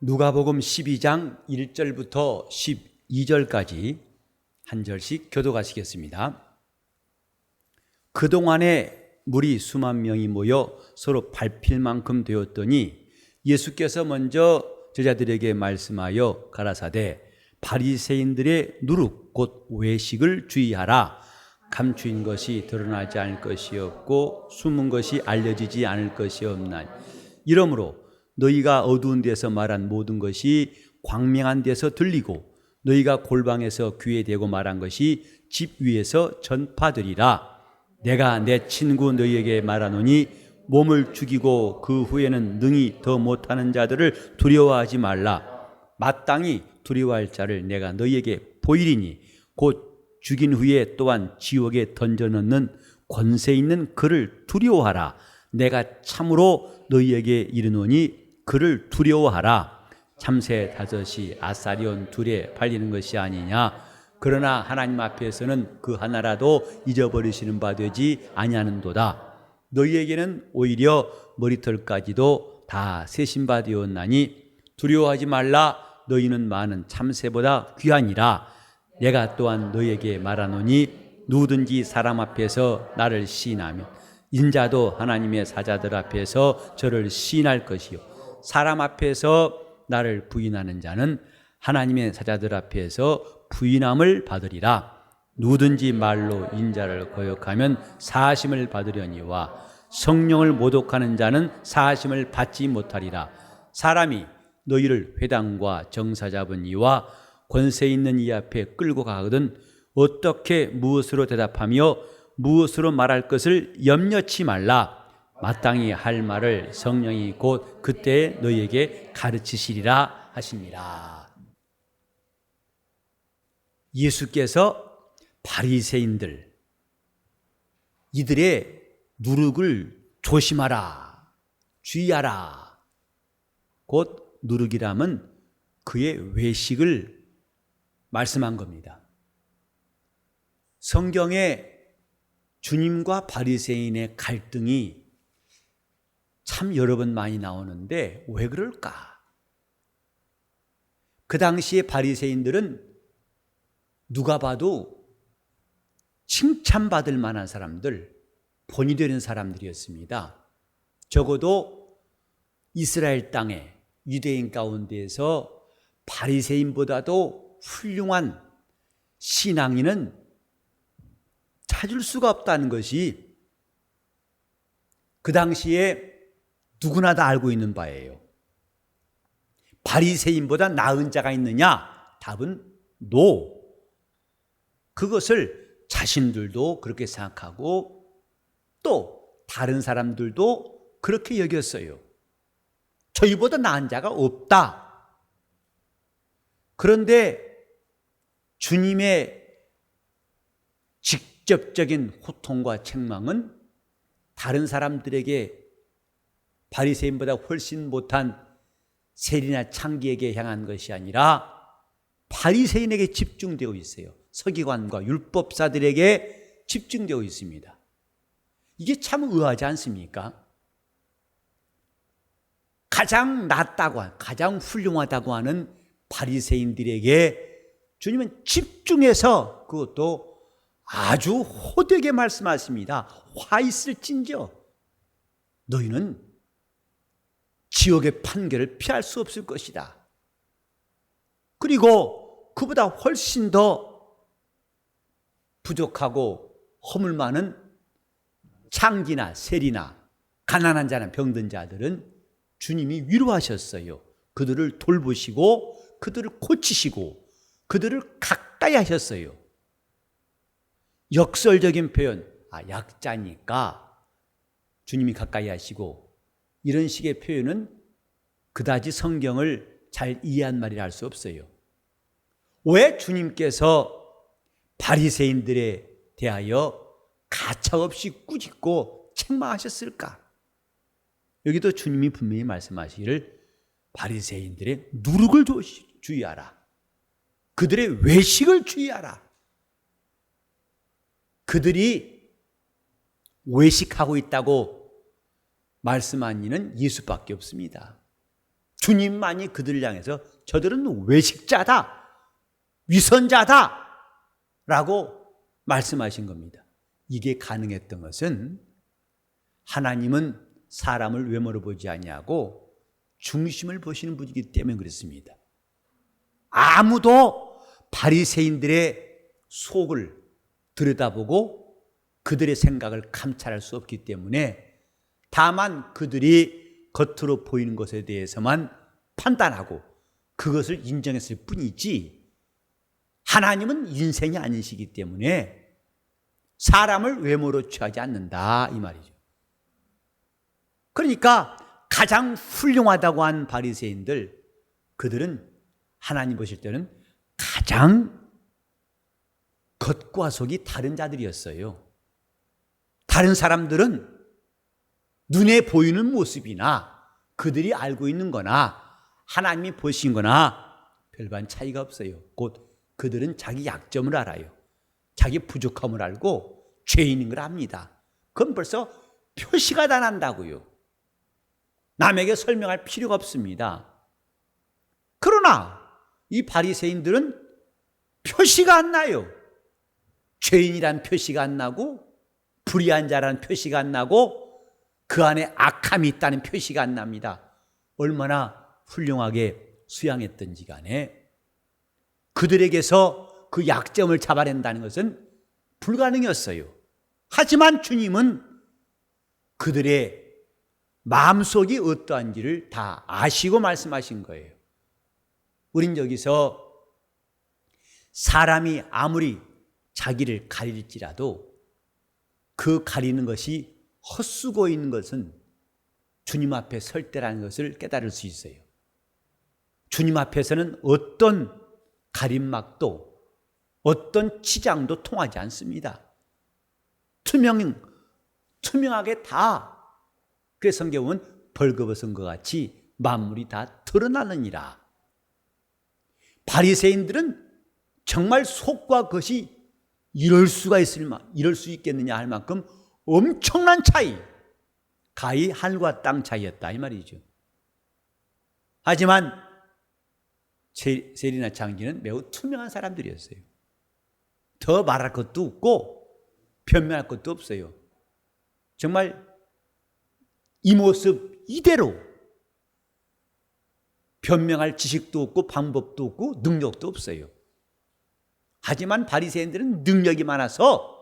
누가복음 12장 1절부터 12절까지 한 절씩 교독하시겠습니다. 그동안에 무리 수만 명이 모여 서로 밟힐 만큼 되었더니 예수께서 먼저 제자들에게 말씀하여 가라사대 바리새인들의 누룩 곧 외식을 주의하라. 감추인 것이 드러나지 않을 것이 없고 숨은 것이 알려지지 않을 것이 없나니 이러므로 너희가 어두운 데서 말한 모든 것이 광명한 데서 들리고 너희가 골방에서 귀에 대고 말한 것이 집 위에서 전파되리라. 내가 내 친구 너희에게 말하노니 몸을 죽이고 그 후에는 능히 더 못하는 자들을 두려워하지 말라. 마땅히 두려워할 자를 내가 너희에게 보이리니 곧 죽인 후에 또한 지옥에 던져넣는 권세 있는 그를 두려워하라. 내가 참으로 너희에게 이르노니 그를 두려워하라. 참새 5이 아사리온 2에 팔리는 것이 아니냐. 그러나 하나님 앞에서는 그 하나라도 잊어버리시는 바 되지 아니하는도다. 너희에게는 오히려 머리털까지도 다 세신 바 되었나니 두려워하지 말라. 너희는 많은 참새보다 귀하니라. 내가 또한 너희에게 말하노니 누구든지 사람 앞에서 나를 시인하면 인자도 하나님의 사자들 앞에서 저를 시인할 것이요 사람 앞에서 나를 부인하는 자는 하나님의 사자들 앞에서 부인함을 받으리라. 누구든지 말로 인자를 거역하면 사하심을 받으려니와 성령을 모독하는 자는 사하심을 받지 못하리라. 사람이 너희를 회당과 정사 잡은 이와 권세 있는 이 앞에 끌고 가거든 어떻게 무엇으로 대답하며 무엇으로 말할 것을 염려치 말라. 마땅히 할 말을 성령이 곧 그때 너희에게 가르치시리라 하시니라. 예수께서 바리새인들 이들의 누룩을 조심하라, 주의하라. 곧 누룩이라면 그의 외식을 말씀한 겁니다. 성경에 주님과 바리새인의 갈등이 참 여러 번 많이 나오는데 왜 그럴까? 그 당시에 바리새인들은 누가 봐도 칭찬받을 만한 사람들, 본이 되는 사람들이었습니다. 적어도 이스라엘 땅에 유대인 가운데에서 바리새인보다도 훌륭한 신앙인은 찾을 수가 없다는 것이 그 당시에 누구나 다 알고 있는 바예요. 바리새인보다 나은 자가 있느냐? 답은 NO. 그것을 자신들도 그렇게 생각하고 또 다른 사람들도 그렇게 여겼어요. 저희보다 나은 자가 없다. 그런데 주님의 직접적인 호통과 책망은 다른 사람들에게 바리새인보다 훨씬 못한 세리나 창기에게 향한 것이 아니라 바리새인에게 집중되어 있어요. 서기관과 율법사들에게 집중되어 있습니다. 이게 참 의아하지 않습니까? 가장 낫다고 가장 훌륭하다고 하는 바리새인들에게 주님은 집중해서 그것도 아주 호되게 말씀하십니다. 화 있을진저 너희는 지옥의 판결을 피할 수 없을 것이다. 그리고 그보다 훨씬 더 부족하고 허물 많은 창기나 세리나 가난한 자나 병든 자들은 주님이 위로하셨어요. 그들을 돌보시고 그들을 고치시고 그들을 가까이 하셨어요. 역설적인 표현, 약자니까 주님이 가까이 하시고 이런 식의 표현은 그다지 성경을 잘 이해한 말이라 할 수 없어요. 왜 주님께서 바리새인들에 대하여 가차없이 꾸짖고 책망하셨을까? 여기도 주님이 분명히 말씀하시기를 바리새인들의 누룩을 주의하라. 그들의 외식을 주의하라. 그들이 외식하고 있다고 말씀한 이는 예수밖에 없습니다. 주님만이 그들을 향해서 저들은 외식자다, 위선자다 라고 말씀하신 겁니다. 이게 가능했던 것은 하나님은 사람을 외모로 보지 아니하고 중심을 보시는 분이기 때문에 그렇습니다. 아무도 바리새인들의 속을 들여다보고 그들의 생각을 감찰할 수 없기 때문에 다만 그들이 겉으로 보이는 것에 대해서만 판단하고 그것을 인정했을 뿐이지, 하나님은 인생이 아니시기 때문에 사람을 외모로 취하지 않는다 이 말이죠. 그러니까 가장 훌륭하다고 한 바리새인들, 그들은 하나님 보실 때는 가장 겉과 속이 다른 자들이었어요. 다른 사람들은 눈에 보이는 모습이나 그들이 알고 있는 거나 하나님이 보신 거나 별반 차이가 없어요. 곧 그들은 자기 약점을 알아요. 자기 부족함을 알고 죄인인 걸 압니다. 그건 벌써 표시가 다 난다고요. 남에게 설명할 필요가 없습니다. 그러나 이 바리새인들은 표시가 안 나요. 죄인이란 표시가 안 나고 불의한 자라는 표시가 안 나고 그 안에 악함이 있다는 표시가 안 납니다. 얼마나 훌륭하게 수양했던지 간에 그들에게서 그 약점을 잡아낸다는 것은 불가능이었어요. 하지만 주님은 그들의 마음속이 어떠한지를 다 아시고 말씀하신 거예요. 우린 여기서 사람이 아무리 자기를 가릴지라도 그 가리는 것이 헛수고 있는 것은 주님 앞에 설 때라는 것을 깨달을 수 있어요. 주님 앞에서는 어떤 가림막도 어떤 치장도 통하지 않습니다. 투명하게 다, 그래서 성경은 벌거벗은 것 같이 만물이 다 드러나느니라. 바리새인들은 정말 속과 겉이 이럴 수 있겠느냐 할 만큼 엄청난 차이, 가히 하늘과 땅 차이였다 이 말이죠. 하지만 세리나 장기는 매우 투명한 사람들이었어요. 더 말할 것도 없고 변명할 것도 없어요. 정말 이 모습 이대로 변명할 지식도 없고 방법도 없고 능력도 없어요. 하지만 바리새인들은 능력이 많아서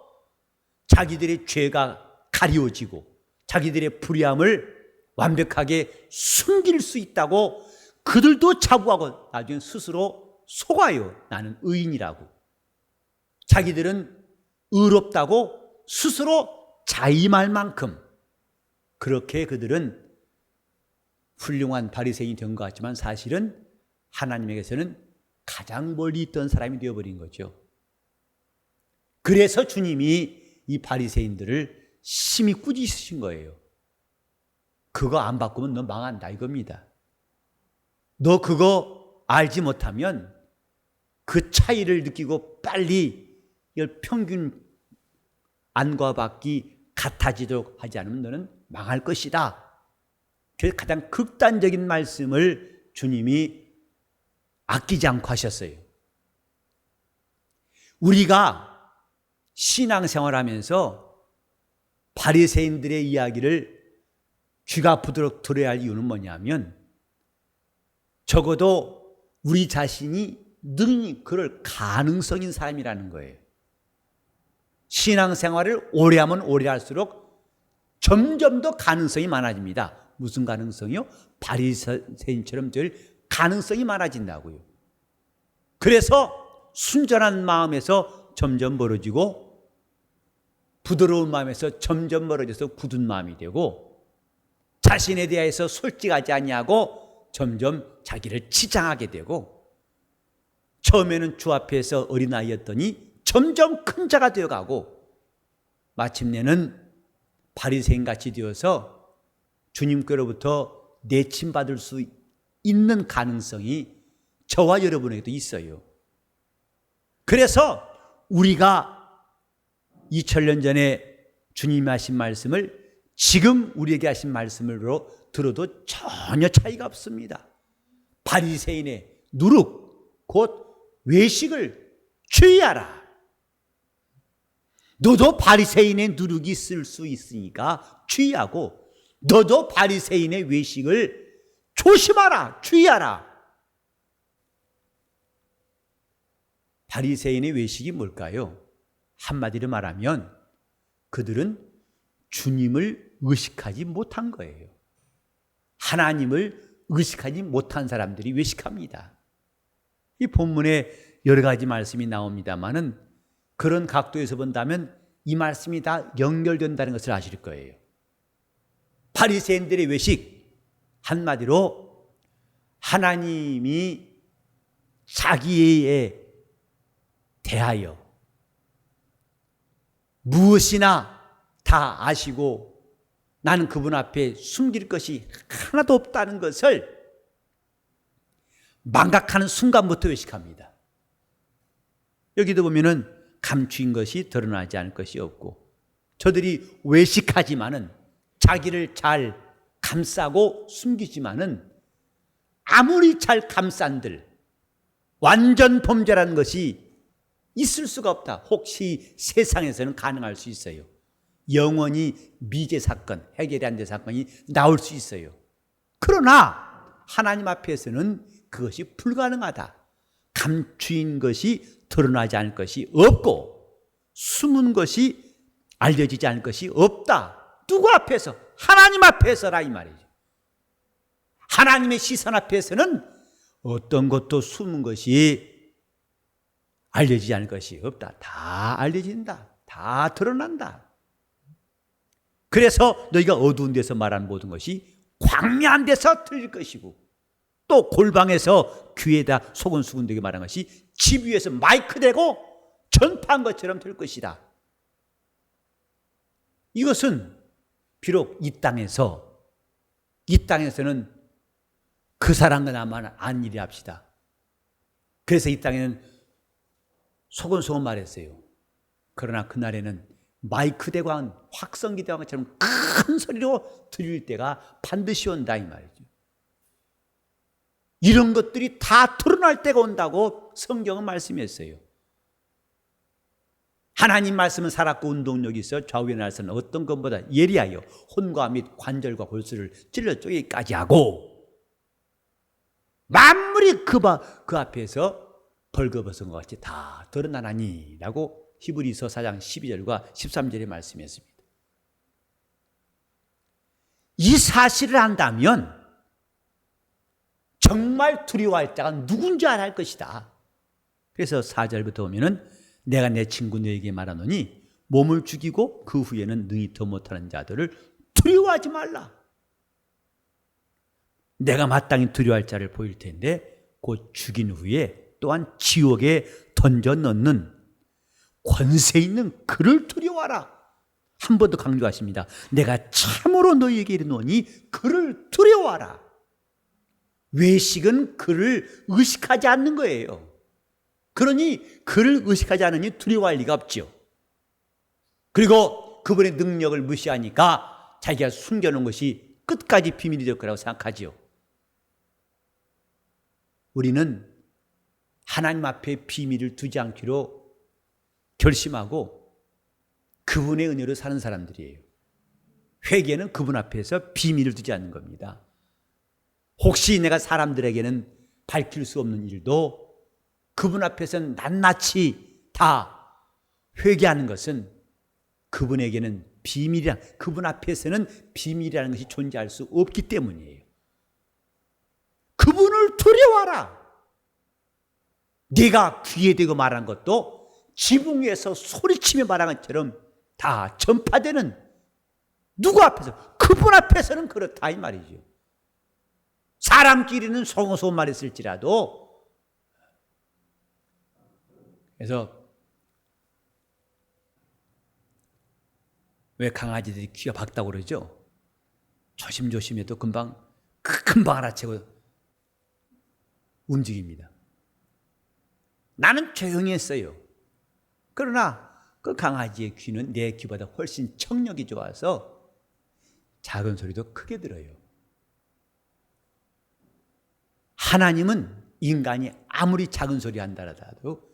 자기들의 죄가 가리워지고 자기들의 불의함을 완벽하게 숨길 수 있다고 그들도 자부하고 나중에 스스로 속아요. 나는 의인이라고. 자기들은 의롭다고 스스로 자임할 만큼 그렇게 그들은 훌륭한 바리새인이 된 것 같지만 사실은 하나님에게서는 가장 멀리 있던 사람이 되어버린 거죠. 그래서 주님이 이 바리새인들을 심히 꾸짖으신 거예요. 그거 안 바꾸면 너 망한다 이겁니다. 너 그거 알지 못하면 그 차이를 느끼고 빨리 이걸 평균 안과 밖이 같아지도록 하지 않으면 너는 망할 것이다. 그래서 가장 극단적인 말씀을 주님이 아끼지 않고 하셨어요. 우리가 신앙생활하면서 바리새인들의 이야기를 귀가 아프도록 들어야 할 이유는 뭐냐면 적어도 우리 자신이 늘 그럴 가능성이 있는 사람이라는 거예요. 신앙생활을 오래 하면 오래 할수록 점점 더 가능성이 많아집니다. 무슨 가능성이요? 바리새인처럼 될 가능성이 많아진다고요. 그래서 순전한 마음에서 점점 멀어지고 부드러운 마음에서 점점 멀어져서 굳은 마음이 되고 자신에 대해서 솔직하지 아니하고 점점 자기를 치장하게 되고 처음에는 주 앞에서 어린아이였더니 점점 큰 자가 되어가고 마침내는 바리새인같이 되어서 주님께로부터 내침받을 수 있는 가능성이 저와 여러분에게도 있어요. 그래서 우리가 2000년 전에 주님이 하신 말씀을 지금 우리에게 하신 말씀으로 들어도 전혀 차이가 없습니다. 바리새인의 누룩 곧 외식을 주의하라. 너도 바리새인의 누룩이 있을 수 있으니까 주의하고 너도 바리새인의 외식을 조심하라. 주의하라. 바리새인의 외식이 뭘까요? 한마디로 말하면 그들은 주님을 의식하지 못한 거예요. 하나님을 의식하지 못한 사람들이 외식합니다. 이 본문에 여러 가지 말씀이 나옵니다마는 그런 각도에서 본다면 이 말씀이 다 연결된다는 것을 아실 거예요. 바리새인들의 외식, 한마디로 하나님이 자기에 대하여 무엇이나 다 아시고 나는 그분 앞에 숨길 것이 하나도 없다는 것을 망각하는 순간부터 외식합니다. 여기도 보면은 감추인 것이 드러나지 않을 것이 없고 저들이 외식하지만은 자기를 잘 감싸고 숨기지만은 아무리 잘 감싼들 완전 범죄라는 것이 있을 수가 없다. 혹시 세상에서는 가능할 수 있어요. 영원히 미제 사건, 해결이 안 된 사건이 나올 수 있어요. 그러나 하나님 앞에서는 그것이 불가능하다. 감추인 것이 드러나지 않을 것이 없고 숨은 것이 알려지지 않을 것이 없다. 누구 앞에서? 하나님 앞에서라 이 말이죠. 하나님의 시선 앞에서는 어떤 것도 숨은 것이 알려지지 않을 것이 없다. 다 알려진다. 다 드러난다. 그래서 너희가 어두운 데서 말하는 모든 것이 광야한 데서 들릴 것이고 또 골방에서 귀에다 소근소근되게 말한 것이 집 위에서 마이크 대고 전파한 것처럼 될 것이다. 이것은 비록 이 땅에서는 그 사람과 나만 아는 일이 합시다. 그래서 이 땅에는 소근소근 말했어요. 그러나 그날에는 마이크 대왕, 확성기 대왕처럼 큰 소리로 들릴 때가 반드시 온다 이 말이죠. 이런 것들이 다 드러날 때가 온다고 성경은 말씀했어요. 하나님 말씀은 살았고 운동력이 있어 좌우의 날선 어떤 것보다 예리하여 혼과 및 관절과 골수를 찔러 쪼개기까지 하고 만물이 그 앞에서 벌거벗은 것 같이 다 드러나나니 라고 히브리서 4장 12절과 13절에 말씀했습니다. 이 사실을 안다면 정말 두려워할 자가 누군지 알아야 할 것이다. 그래서 4절부터 보면은 내가 내 친구 너에게 말하노니 몸을 죽이고 그 후에는 능히 더 못하는 자들을 두려워하지 말라. 내가 마땅히 두려워할 자를 보일 텐데 곧 죽인 후에 또한 지옥에 던져 넣는 권세 있는 그를 두려워하라. 한 번 더 강조하십니다. 내가 참으로 너희에게 이르노니 그를 두려워하라. 외식은 그를 의식하지 않는 거예요. 그러니 그를 의식하지 않으니 두려워할 리가 없죠. 그리고 그분의 능력을 무시하니까 자기가 숨겨놓은 것이 끝까지 비밀이 될 거라고 생각하지요. 우리는 하나님 앞에 비밀을 두지 않기로 결심하고 그분의 은혜로 사는 사람들이에요. 회개는 그분 앞에서 비밀을 두지 않는 겁니다. 혹시 내가 사람들에게는 밝힐 수 없는 일도 그분 앞에서는 낱낱이 다 회개하는 것은 그분에게는 그분 앞에서는 비밀이라는 것이 존재할 수 없기 때문이에요. 그분을 두려워하라. 네가 귀에 대고 말한 것도 지붕 위에서 소리치며 말한 것처럼 다 전파되는 누구 앞에서? 그분 앞에서는 그렇다 이 말이죠. 사람끼리는 소소한 말했을지라도. 그래서 왜 강아지들이 귀가 밝다고 그러죠? 조심조심해도 금방 알아채고 움직입니다. 나는 조용히 했어요. 그러나 그 강아지의 귀는 내 귀보다 훨씬 청력이 좋아서 작은 소리도 크게 들어요. 하나님은 인간이 아무리 작은 소리 한다 하더라도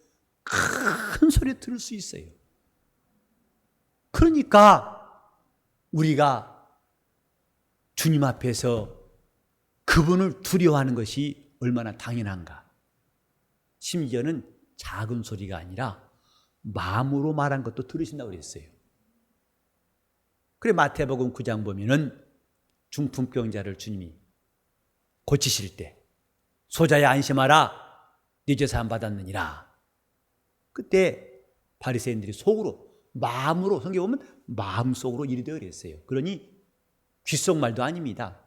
큰 소리 들을 수 있어요. 그러니까 우리가 주님 앞에서 그분을 두려워하는 것이 얼마나 당연한가. 심지어는 작은 소리가 아니라 마음으로 말한 것도 들으신다고 그랬어요. 그래 마태복음 9장 보면은 중풍병자를 주님이 고치실 때 소자야 안심하라 네 죄 사함 받았느니라. 그때 바리새인들이 속으로 마음으로 성경에 보면 마음속으로 이르되 그랬어요. 그러니 귓속말도 아닙니다.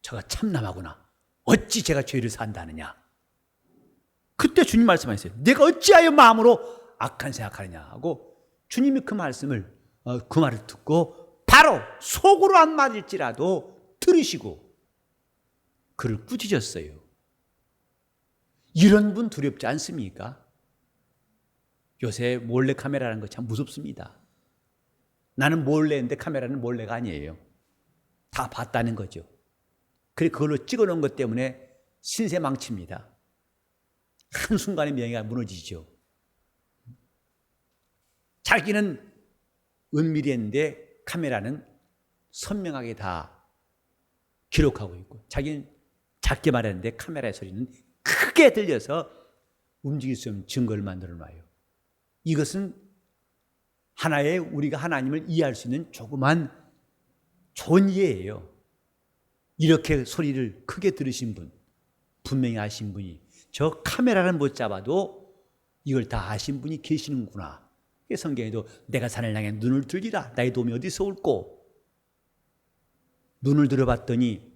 저가 참남하구나. 어찌 제가 죄를 산다느냐. 그때 주님 말씀하셨어요. 내가 어찌하여 마음으로 악한 생각하느냐 하고 주님이 그 말씀을 그 말을 듣고 바로 속으로 안 맞을지라도 들으시고 그를 꾸짖었어요. 이런 분 두렵지 않습니까? 요새 몰래카메라라는 거 참 무섭습니다. 나는 몰래인데 카메라는 몰래가 아니에요. 다 봤다는 거죠. 그래 그걸로 찍어놓은 것 때문에 신세 망칩니다. 한순간에 명예가 무너지죠. 자기는 은밀히 했는데 카메라는 선명하게 다 기록하고 있고 자기는 작게 말했는데 카메라의 소리는 크게 들려서 움직일 수 없는 증거를 만들어놔요. 이것은 하나의 우리가 하나님을 이해할 수 있는 조그만 좋은 이해예요. 이렇게 소리를 크게 들으신 분, 분명히 아신 분이 저 카메라를 못 잡아도 이걸 다 아신 분이 계시는구나. 성경에도 내가 산을 향해 눈을 들리라. 나의 도움이 어디서 올꼬. 눈을 들어봤더니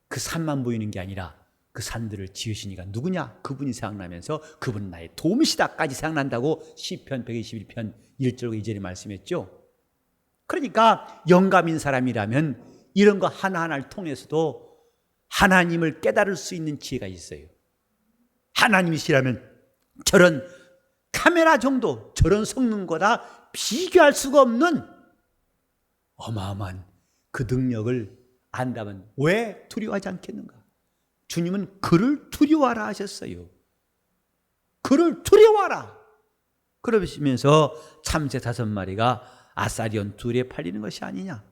그 산만 보이는 게 아니라 그 산들을 지으신 이가 누구냐? 그분이 생각나면서 그분은 나의 도움이시다까지 생각난다고 시편 121편 1절과 2절에 말씀했죠. 그러니까 영감인 사람이라면 이런 거 하나하나를 통해서도 하나님을 깨달을 수 있는 지혜가 있어요. 하나님이시라면 저런 카메라 정도, 저런 성능보다 비교할 수가 없는 어마어마한 그 능력을 안다면 왜 두려워하지 않겠는가? 주님은 그를 두려워하라 하셨어요. 그를 두려워하라. 그러시면서 참새 5마리가 아사리온 둘에 팔리는 것이 아니냐.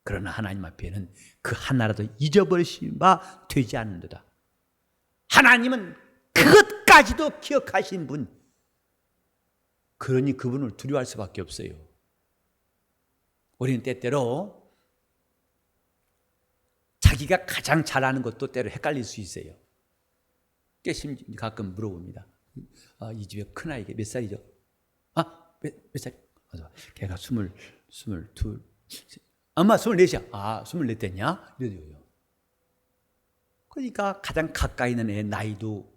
그러나 하나님 앞에는 그 하나라도 잊어버리신 바 되지 않는도다. 하나님은 그것까지도 기억하신 분. 그러니 그분을 두려워할 수밖에 없어요. 우리는 때때로 자기가 가장 잘하는 것도 때로 헷갈릴 수 있어요. 가끔 물어봅니다. 이 집에 큰아이가 몇 살이죠? 몇 살? 걔가 22. 엄마 24이야. 24 됐냐? 이러더라고요. 그러니까 가장 가까이 있는 애 나이도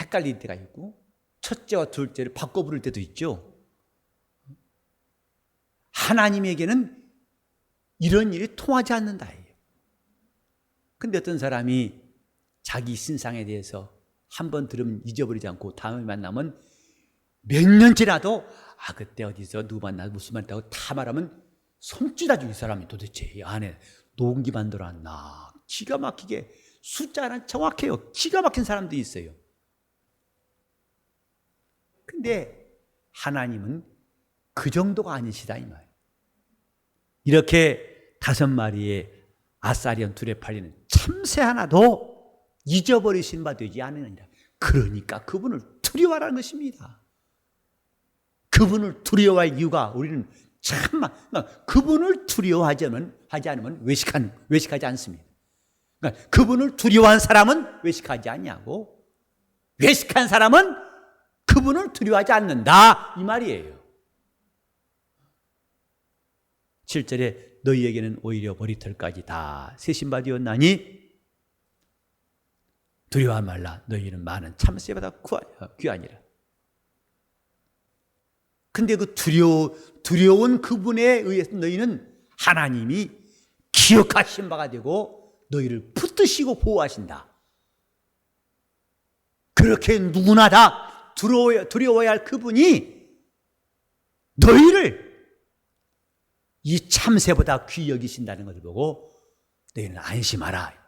헷갈릴 때가 있고 첫째와 둘째를 바꿔 부를 때도 있죠. 하나님에게는 이런 일이 통하지 않는다. 근데 어떤 사람이 자기 신상에 대해서 한 번 들으면 잊어버리지 않고 다음에 만나면 몇 년째라도 그때 어디서 누구 만나 무슨 말 했다고 다 말하면 손짓하죠. 이 사람이 도대체 이 안에 녹음기 만들어놨나. 기가 막히게 숫자는 정확해요. 기가 막힌 사람도 있어요. 근데 하나님은 그 정도가 아니시다 이 말. 이렇게 5마리의 아사리온 둘에 팔리는 참새 하나도 잊어버리신 바 되지 않으니라. 그러니까 그분을 두려워하라는 것입니다. 그분을 두려워할 이유가 우리는 참만 그분을 두려워하지 않으면 외식하지 않습니다. 그러니까 그분을 두려워한 사람은 외식하지 않냐고. 외식한 사람은 그분을 두려워하지 않는다 이 말이에요. 7절에 너희에게는 오히려 머리털까지 다 세신 바 되었나니 두려워하지 말라. 너희는 많은 참새보다 귀하니라. 근데 그 두려운 그분에 의해서 너희는 하나님이 기억하신 바가 되고 너희를 붙드시고 보호하신다. 그렇게 누구나 다 두려워야 할 그분이 너희를 이 참새보다 귀히 여기신다는 것을 보고 너희는 안심하라.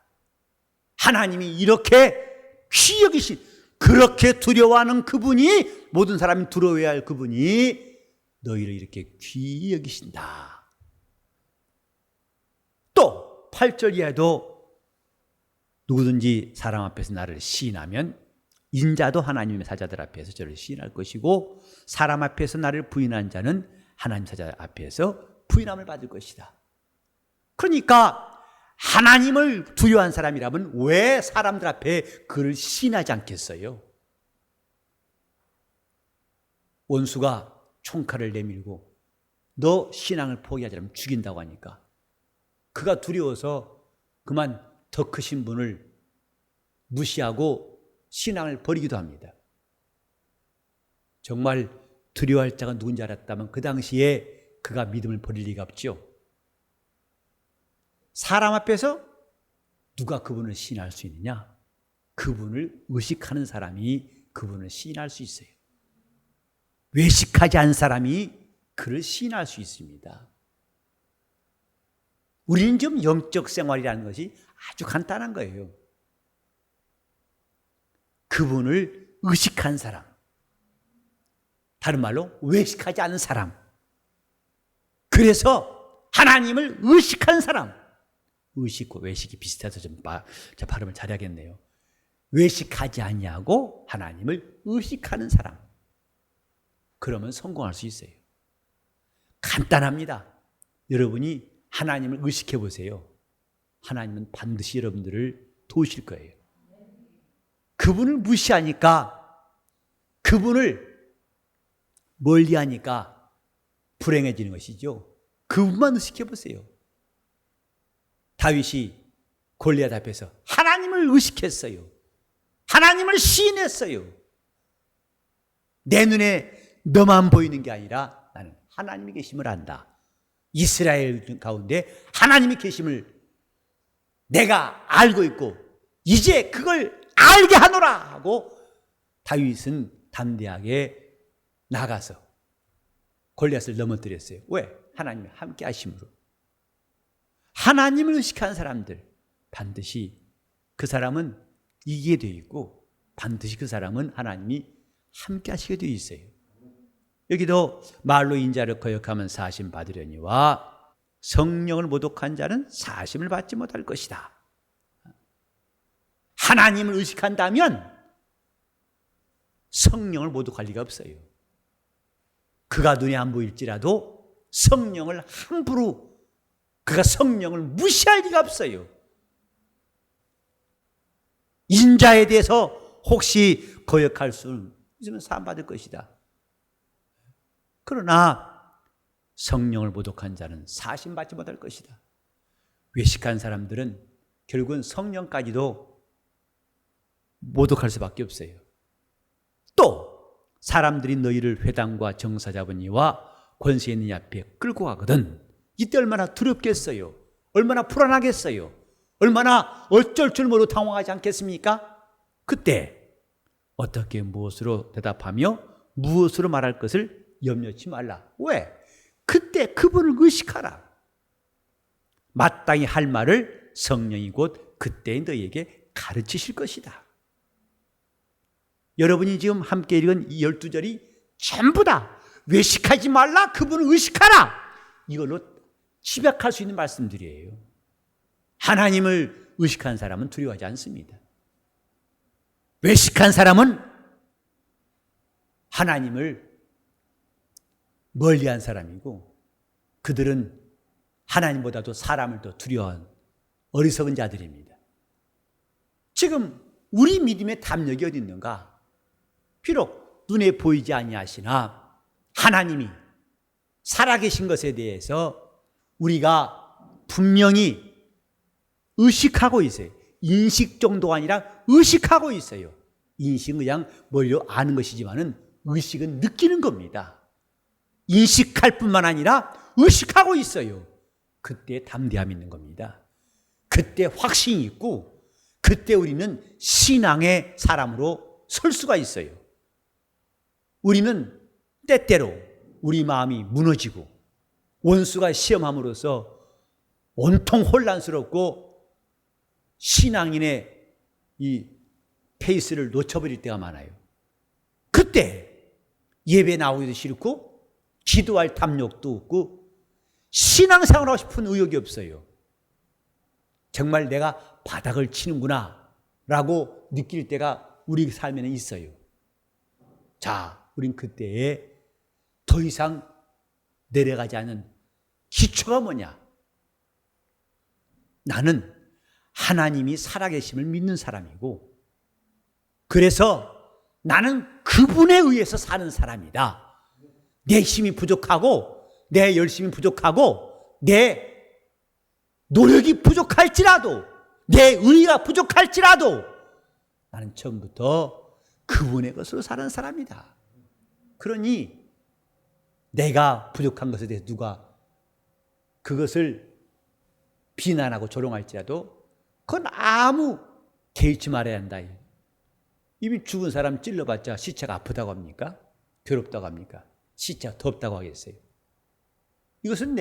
하나님이 이렇게 귀히 여기신, 그렇게 두려워하는 그분이, 모든 사람이 두려워해야 할 그분이 너희를 이렇게 귀히 여기신다. 또 8절 이하도 누구든지 사람 앞에서 나를 시인하면 인자도 하나님의 사자들 앞에서 저를 시인할 것이고, 사람 앞에서 나를 부인한 자는 하나님 사자 앞에서 부인함을 받을 것이다. 그러니까 하나님을 두려워한 사람이라면 왜 사람들 앞에 그를 시인하지 않겠어요? 원수가 총칼을 내밀고 너 신앙을 포기하자면 죽인다고 하니까 그가 두려워서 그만 더 크신 분을 무시하고 신앙을 버리기도 합니다. 정말 두려워할 자가 누군지 알았다면 그 당시에 그가 믿음을 버릴 리가 없죠. 사람 앞에서 누가 그분을 시인할 수 있느냐? 그분을 의식하는 사람이 그분을 시인할 수 있어요. 외식하지 않은 사람이 그를 시인할 수 있습니다. 우리는 지금 영적 생활이라는 것이 아주 간단한 거예요. 그분을 의식한 사람, 다른 말로 외식하지 않은 사람, 그래서 하나님을 의식한 사람. 의식과 외식이 비슷해서 좀 제 발음을 잘해야겠네요. 외식하지 아니하고 하나님을 의식하는 사람, 그러면 성공할 수 있어요. 간단합니다. 여러분이 하나님을 의식해 보세요. 하나님은 반드시 여러분들을 도우실 거예요. 그분을 무시하니까, 그분을 멀리하니까 불행해지는 것이죠. 그분만 의식해 보세요. 다윗이 골리앗 앞에서 하나님을 의식했어요. 하나님을 시인했어요. 내 눈에 너만 보이는 게 아니라 나는 하나님이 계심을 안다. 이스라엘 가운데 하나님이 계심을 내가 알고 있고 이제 그걸 알게 하노라 하고 다윗은 담대하게 나가서 골리앗을 넘어뜨렸어요. 왜? 하나님이 함께 하심으로. 하나님을 의식한 사람들, 반드시 그 사람은 이기게 되어 있고 반드시 그 사람은 하나님이 함께 하시게 되어 있어요. 여기도 말로 인자를 거역하면 사심 받으려니와 성령을 모독한 자는 사심을 받지 못할 것이다. 하나님을 의식한다면 성령을 모독할 리가 없어요. 그가 눈에 안 보일지라도 성령을 함부로, 그가 성령을 무시할 리가 없어요. 인자에 대해서 혹시 거역할 수 있으면 사함받을 것이다. 그러나 성령을 모독한 자는 사심받지 못할 것이다. 외식한 사람들은 결국은 성령까지도 모독할 수밖에 없어요. 또 사람들이 너희를 회당과 정사자분이와 권세 있는 이 앞에 끌고 가거든 이때 얼마나 두렵겠어요. 얼마나 불안하겠어요. 얼마나 어쩔 줄 모르고 당황하지 않겠습니까? 그때 어떻게 무엇으로 대답하며 무엇으로 말할 것을 염려치 말라. 왜? 그때 그분을 의식하라. 마땅히 할 말을 성령이 곧 그때 너희에게 가르치실 것이다. 여러분이 지금 함께 읽은 이 12절이 전부 다 외식하지 말라, 그분을 의식하라, 이걸로 집약할 수 있는 말씀들이에요. 하나님을 의식한 사람은 두려워하지 않습니다. 외식한 사람은 하나님을 멀리한 사람이고 그들은 하나님보다도 사람을 더 두려워한 어리석은 자들입니다. 지금 우리 믿음의 담력이 어디 있는가? 비록 눈에 보이지 아니하시나 하나님이 살아계신 것에 대해서 우리가 분명히 의식하고 있어요. 인식 정도가 아니라 의식하고 있어요. 인식은 그냥 머리로 아는 것이지만은 의식은 느끼는 겁니다. 인식할 뿐만 아니라 의식하고 있어요. 그때 담대함이 있는 겁니다. 그때 확신이 있고 그때 우리는 신앙의 사람으로 설 수가 있어요. 우리는 때때로 우리 마음이 무너지고 원수가 시험함으로써 온통 혼란스럽고 신앙인의 이 페이스를 놓쳐버릴 때가 많아요. 그때 예배 나오기도 싫고 기도할 탐욕도 없고 신앙생활하고 싶은 의욕이 없어요. 정말 내가 바닥을 치는구나 라고 느낄 때가 우리 삶에는 있어요. 자, 우린 그때에 더 이상 내려가지 않는 기초가 뭐냐? 나는 하나님이 살아계심을 믿는 사람이고, 그래서 나는 그분에 의해서 사는 사람이다. 내 힘이 부족하고 내 열심이 부족하고 내 노력이 부족할지라도 내 의의가 부족할지라도 나는 처음부터 그분의 것으로 사는 사람이다. 그러니 내가 부족한 것에 대해서 누가 그것을 비난하고 조롱할지라도 그건 아무 개의치 말아야 한다. 이미 죽은 사람 찔러봤자 시체가 아프다고 합니까? 괴롭다고 합니까? 시체가 덥다고 하겠어요? 이것은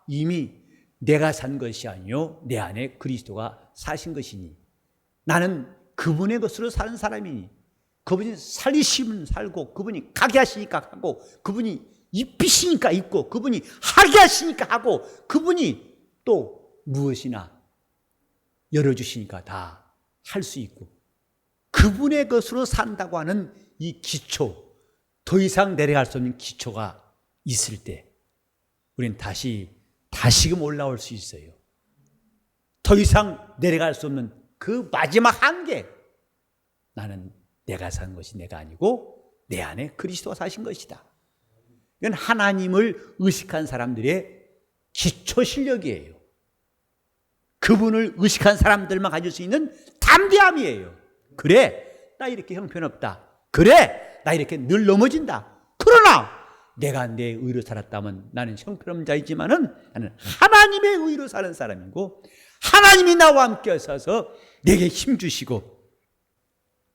이미 내가 산 것이 아니요 내 안에 그리스도가 사신 것이니, 나는 그분의 것으로 사는 사람이니, 그분이 살리시면 살고, 그분이 가게 하시니까 가고, 그분이 입히시니까 입고, 그분이 하게 하시니까 하고, 그분이 또 무엇이나 열어주시니까 다 할 수 있고, 그분의 것으로 산다고 하는 이 기초, 더 이상 내려갈 수 없는 기초가 있을 때 우리는 다시금 올라올 수 있어요. 더 이상 내려갈 수 없는 그 마지막 한계, 나는 내가 산 것이 내가 아니고 내 안에 그리스도가 사신 것이다. 이건 하나님을 의식한 사람들의 기초 실력이에요. 그분을 의식한 사람들만 가질 수 있는 담대함이에요. 그래, 나 이렇게 형편없다. 그래, 나 이렇게 늘 넘어진다. 그러나 내가 내 의로 살았다면 나는 형편없는 자이지만은 나는 하나님의 의로 사는 사람이고, 하나님이 나와 함께 하셔서 내게 힘 주시고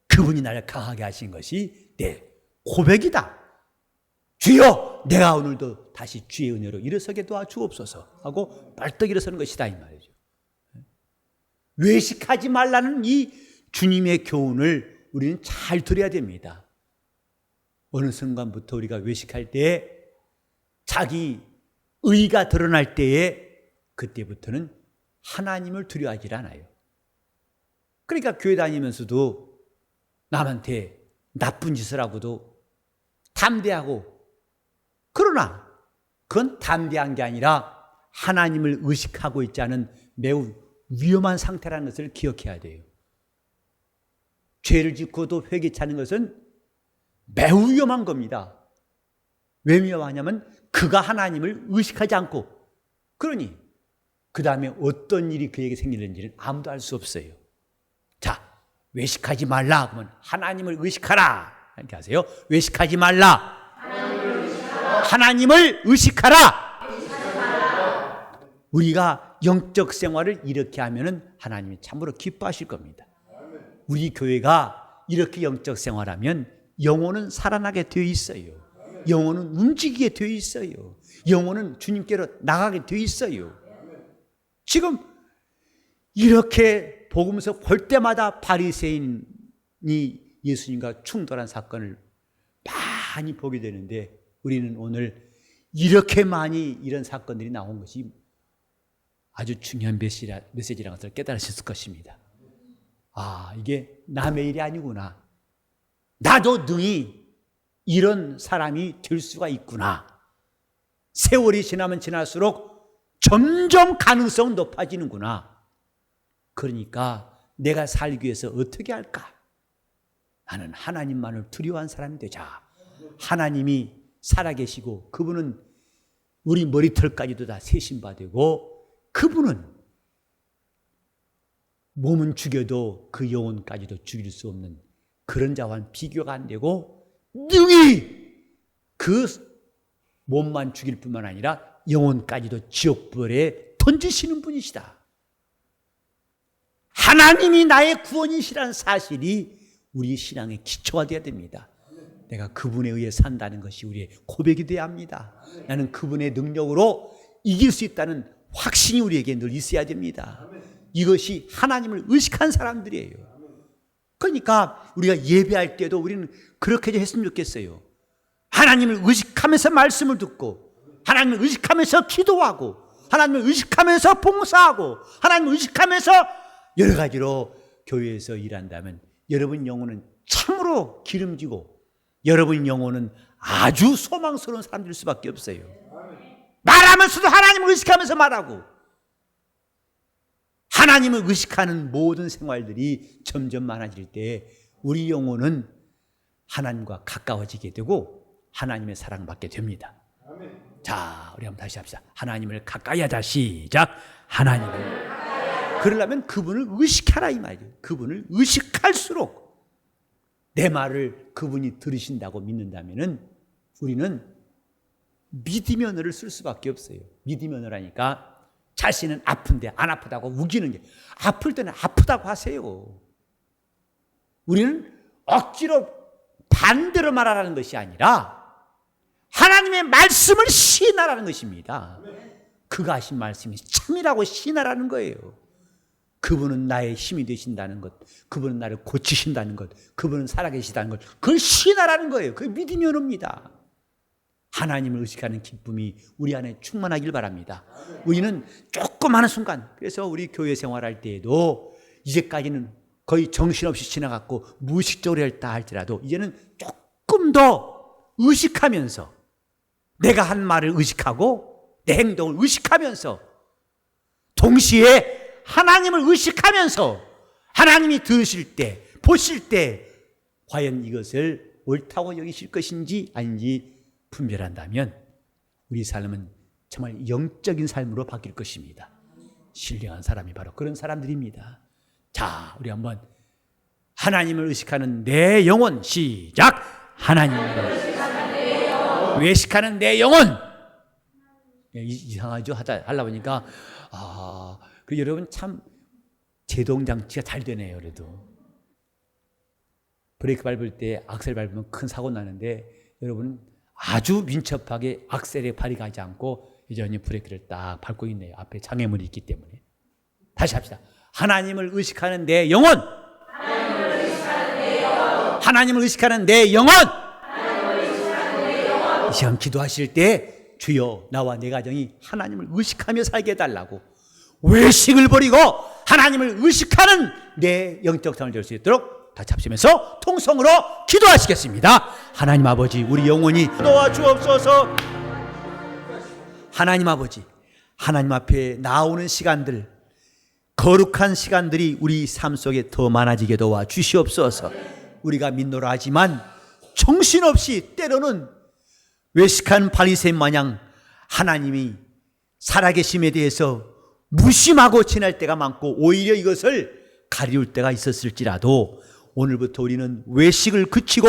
그분이 나를 강하게 하신 것이 내 고백이다. 주여, 내가 오늘도 다시 주의 은혜로 일어서게 도와주옵소서 하고 벌떡 일어서는 것이다, 이 말이죠. 외식하지 말라는 이 주님의 교훈을 우리는 잘 들어야 됩니다. 어느 순간부터 우리가 외식할 때에 자기 의가 드러날 때에 그때부터는 하나님을 두려워하지 않아요. 그러니까 교회 다니면서도 남한테 나쁜 짓을 하고도 담대하고, 그러나 그건 담대한 게 아니라 하나님을 의식하고 있지 않은 매우 위험한 상태라는 것을 기억해야 돼요. 죄를 짓고도 회개치 않는 것은 매우 위험한 겁니다. 왜 위험하냐면 그가 하나님을 의식하지 않고, 그러니 그 다음에 어떤 일이 그에게 생기는지는 아무도 알 수 없어요. 자, 외식하지 말라 그러면 하나님을 의식하라 이렇게 하세요. 외식하지 말라, 하나님을 의식하라. 우리가 영적 생활을 이렇게 하면은 하나님이 참으로 기뻐하실 겁니다. 우리 교회가 이렇게 영적 생활하면 영혼은 살아나게 되어 있어요. 영혼은 움직이게 되어 있어요. 영혼은 주님께로 나가게 되어 있어요. 지금 이렇게 복음서 볼 때마다 바리새인이 예수님과 충돌한 사건을 많이 보게 되는데, 우리는 오늘 이렇게 많이 이런 사건들이 나온 것이 아주 중요한 메시지라는 것을 깨달으셨을 것입니다. 아, 이게 남의 일이 아니구나. 나도 능히 이런 사람이 될 수가 있구나. 세월이 지나면 지날수록 점점 가능성 높아지는구나. 그러니까 내가 살기 위해서 어떻게 할까? 나는 하나님만을 두려워한 사람이 되자. 하나님이 살아계시고 그분은 우리 머리털까지도 다 세신받고, 그분은 몸은 죽여도 그 영혼까지도 죽일 수 없는 그런 자와는 비교가 안 되고, 능히 그 몸만 죽일 뿐만 아니라 영혼까지도 지옥불에 던지시는 분이시다. 하나님이 나의 구원이시라는 사실이 우리 신앙의 기초가 되어야 됩니다. 내가 그분에 의해 산다는 것이 우리의 고백이 되어야 합니다. 나는 그분의 능력으로 이길 수 있다는 확신이 우리에게 늘 있어야 됩니다. 이것이 하나님을 의식한 사람들이에요. 그러니까 우리가 예배할 때도 우리는 그렇게 했으면 좋겠어요. 하나님을 의식하면서 말씀을 듣고, 하나님을 의식하면서 기도하고, 하나님을 의식하면서 봉사하고, 하나님을 의식하면서 여러 가지로 교회에서 일한다면 여러분 영혼은 참으로 기름지고 여러분 영혼은 아주 소망스러운 사람들 수밖에 없어요. 말하면서도 하나님을 의식하면서 말하고, 하나님을 의식하는 모든 생활들이 점점 많아질 때 우리 영혼은 하나님과 가까워지게 되고 하나님의 사랑받게 됩니다. 자, 우리 한번 다시 합시다. 하나님을 가까이 하자. 시작. 하나님을 그러려면 그분을 의식하라 이 말이에요. 그분을 의식할수록 내 말을 그분이 들으신다고 믿는다면은 우리는 믿음의 언어를 쓸 수밖에 없어요. 믿음의 언어라니까 자신은 아픈데 안 아프다고 우기는 게, 아플 때는 아프다고 하세요. 우리는 억지로 반대로 말하라는 것이 아니라 하나님의 말씀을 시인하라는 것입니다. 그가 하신 말씀이 참이라고 시인하라는 거예요. 그분은 나의 힘이 되신다는 것, 그분은 나를 고치신다는 것, 그분은 살아계시다는 것, 그걸 시인하라는 거예요. 그게 믿음의 언어입니다. 하나님을 의식하는 기쁨이 우리 안에 충만하길 바랍니다. 우리는 조그마한 순간, 그래서 우리 교회 생활할 때에도 이제까지는 거의 정신없이 지나갔고 무의식적으로 했다 할지라도 이제는 조금 더 의식하면서, 내가 한 말을 의식하고 내 행동을 의식하면서, 동시에 하나님을 의식하면서 하나님이 들으실 때, 보실 때 과연 이것을 옳다고 여기실 것인지 아닌지 분별한다면 우리 삶은 정말 영적인 삶으로 바뀔 것입니다. 신령한 사람이 바로 그런 사람들입니다. 자, 우리 한번 하나님을 의식하는 내 영혼, 시작. 하나님을 외식하는 내 영혼. 이상하죠? 하려고 보니까 그 여러분 참 제동장치가 잘 되네요. 그래도 브레이크 밟을 때 악셀 밟으면 큰 사고 나는데 여러분 아주 민첩하게 악셀에 발이 가지 않고 여전히 브레이크를 딱 밟고 있네요. 앞에 장애물이 있기 때문에. 다시 합시다. 하나님을 의식하는 내 영혼. 하나님을 의식하는 내 영혼. 이 시간 기도하실 때 주여 나와 내 가정이 하나님을 의식하며 살게 해달라고, 외식을 버리고 하나님을 의식하는 내 영적 삶을 될 수 있도록 다 잡수면서 통성으로 기도하시겠습니다. 하나님 아버지, 우리 영혼이 도와주옵소서. 하나님 아버지, 하나님 앞에 나오는 시간들, 거룩한 시간들이 우리 삶 속에 더 많아지게 도와주시옵소서. 우리가 믿노라 하지만 정신없이 때로는 외식한 바리새인 마냥 하나님이 살아계심에 대해서 무심하고 지날 때가 많고 오히려 이것을 가리울 때가 있었을지라도 오늘부터 우리는 외식을 그치고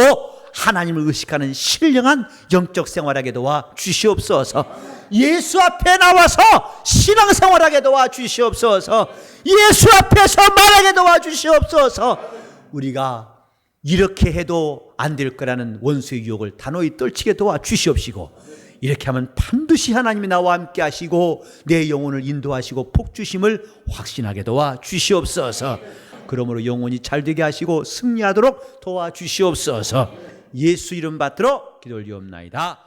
하나님을 의식하는 신령한 영적 생활하게 도와 주시옵소서. 예수 앞에 나와서 신앙생활하게 도와 주시옵소서. 예수 앞에서 말하게 도와 주시옵소서. 우리가 이렇게 해도 안 될 거라는 원수의 유혹을 단호히 떨치게 도와 주시옵시고, 이렇게 하면 반드시 하나님이 나와 함께 하시고 내 영혼을 인도하시고 복주심을 확신하게 도와 주시옵소서. 그러므로 영혼이 잘되게 하시고 승리하도록 도와주시옵소서. 예수 이름 받들어 기도 올리옵나이다.